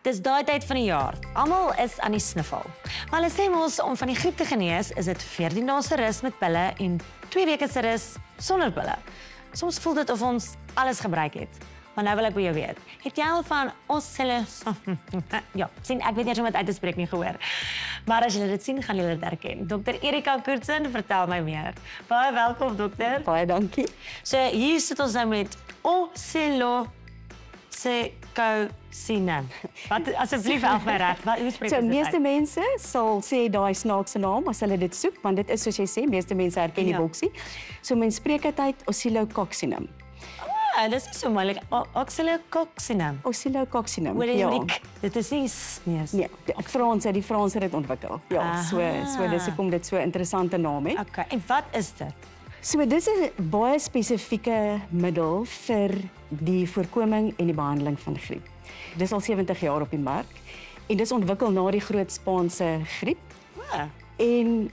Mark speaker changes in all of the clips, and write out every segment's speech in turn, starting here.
Speaker 1: Dis daai tyd van die jaar. Almal is aan die sniffel. Maar hulle sê mos om van die griep te genees, is dit 14 dae se rus met pille en 2 weke se rus sonder pille. Soms voel dit of ons alles gebruik het. Maar nou wil ek by jou weet. Het jy al van ja, sien, ek weet nie eens hoe om dit uit te spreek nie gehoor. Maar as julle dit sien, gaan julle dit herken. Dr. Erika Koetsen, vertel my meer. Baie welkom, dokter.
Speaker 2: Baie dankie.
Speaker 1: So hier sit ons nou met oxylococcinum. Wat asseblief help my reg. Hoe spreek
Speaker 2: So
Speaker 1: ons dit
Speaker 2: meeste
Speaker 1: uit?
Speaker 2: mense sal sê daai snaakse naam as hulle dit soek, want dit is soos jy sê, meeste mense herken die
Speaker 1: Ja.
Speaker 2: boksie. So mens spreek dit uit oxylococcinum.
Speaker 1: Dis is so moeilik. Oxylococcinum.
Speaker 2: Oxylococcinum.
Speaker 1: Hoor jy
Speaker 2: Ja.
Speaker 1: Riek? Dit is nie snees.
Speaker 2: Nee, die Franse het dit ontwikkel. Ja, so dis hoekom dit so 'n interessante naam het.
Speaker 1: Okay, en wat is dit?
Speaker 2: So dis 'n baie spesifieke middel vir die voorkoming en die behandeling van griep. Dis al 70 jaar op die mark en dis ontwikkel na die groot Spaanse griep. En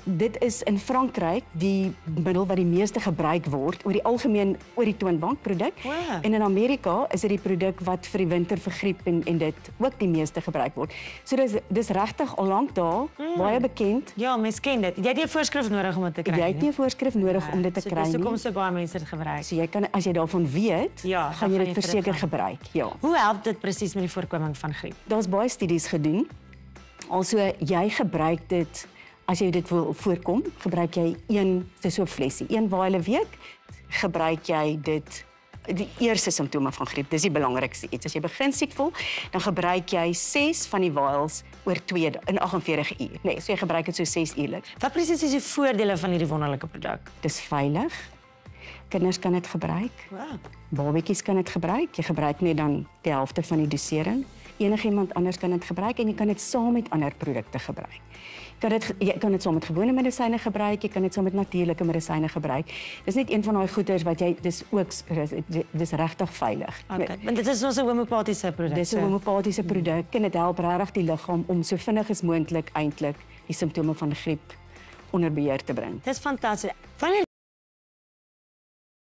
Speaker 2: dit is in Frankryk die middel wat die meeste gebruik word oor die algemeen oor die toonbankproduk.
Speaker 1: Wow.
Speaker 2: En in Amerika is dit die produk wat vir die winter vir griep en dit ook die meeste gebruik word. So dis regtig al lank daar, baie bekend.
Speaker 1: Ja, mens ken dit. Jy het nie 'n voorskrif nodig om dit te kry
Speaker 2: Jy het nie 'n voorskrif nodig om dit te kry
Speaker 1: Dis
Speaker 2: nie.
Speaker 1: hoekom so baie mense dit gebruik.
Speaker 2: So jy kan, as jy daarvan weet,
Speaker 1: Ja,
Speaker 2: gaan
Speaker 1: dan
Speaker 2: jy
Speaker 1: gaan
Speaker 2: dit
Speaker 1: jy
Speaker 2: verseker
Speaker 1: teruggaan.
Speaker 2: gebruik. Ja.
Speaker 1: Hoe help dit presies met die voorkoming van griep?
Speaker 2: Daar's baie studies gedoen. Also jy gebruik dit as jy dit wil voorkom, gebruik jy dis so 'n flesie, 1 vial 'n week, gebruik jy dit die eerste simptome van griep. Dis die belangrikste iets. As jy begin siek voel, dan gebruik jy 6 van die vials oor 2 in 48 uur. Nee, so jy gebruik dit so 6 uurliks.
Speaker 1: Wat presies is die voordele van hierdie wonderlike produk?
Speaker 2: Dis veilig. Kinders kan dit gebruik.
Speaker 1: Wow.
Speaker 2: Babatjies kan dit gebruik. Jy gebruik net dan die helfte van die dosering. Enigiemand anders kan dit gebruik en jy kan dit saam met ander produkte gebruik. Jy kan dit saam met gewone medisyne gebruik, jy kan dit saam met natuurlike medisyne gebruik. Dis net een van daai goeders wat jy dis regtig veilig.
Speaker 1: Okay, want dit is ons 'n homopatiese produk.
Speaker 2: Dis 'n homopatiese produk en dit help regtig die liggaam om so vinnig as moontlik eintlik die simptome van griep onder beheer te bring.
Speaker 1: Dis fantasties.